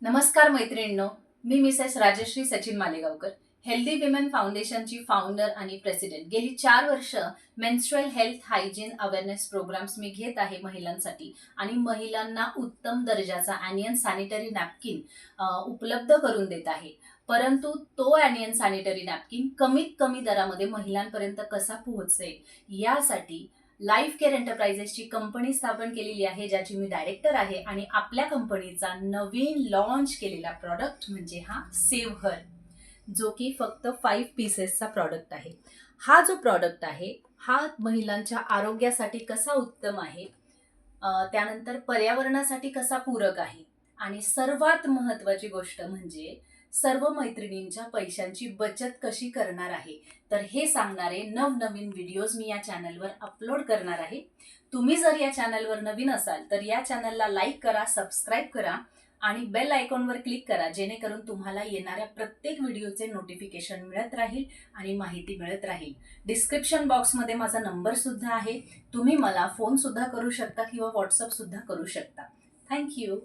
नमस्कार मैत्रिणींनो, मी Mrs Rajshree Sachin Malegaonkar, healthy women फाउंडेशनची फाउंडर आणि प्रेसिडेंट. गेली 4 वर्ष menstrual health hygiene awareness programmes मी घेत आहे महिलांसाठी आणि महिलांना उत्तम दर्जाचा ॲनियन सॅनिटरी नॅपकिन उपलब्ध करून देत आहे. परंतु तो ॲनियन सॅनिटरी नॅपकिन कमीत कमी दरामध्ये महिलांपर्यंत कसा पोहोचेल यासाठी लाईफ केअर एंटरप्राइजेसची कंपनी स्थापन केलेली आहे, ज्याची मी डायरेक्टर आहे. आणि आपल्या कंपनीचा नवीन लॉन्च केलेला प्रॉडक्ट म्हणजे हा सेव्ह हर, जो की फक्त 5 पीसेसचा प्रॉडक्ट आहे. हा जो प्रॉडक्ट आहे हा महिलांच्या आरोग्यासाठी कसा उत्तम आहे, त्यानंतर पर्यावरणासाठी कसा पूरक आहे आणि सर्वात महत्त्वाची गोष्ट म्हणजे सर्व मैत्रिणींच्या पैशांची बचत कशी करणार आहे, तर हे सांगणारे नवनवीन व्हिडिओज मी या चॅनलवर अपलोड करणार आहे. तुम्ही जर या चॅनलवर नवीन असाल तर या चॅनलला लाईक करा, सबस्क्राईब करा आणि बेल आयकॉनवर क्लिक करा, जेणेकरून तुम्हाला येणाऱ्या प्रत्येक व्हिडिओचे नोटिफिकेशन मिळत राहील आणि माहिती मिळत राहील. डिस्क्रिप्शन बॉक्समध्ये माझा नंबर सुद्धा आहे. तुम्ही मला फोन सुद्धा करू शकता किंवा व्हॉट्सअप सुद्धा करू शकता. थँक्यू.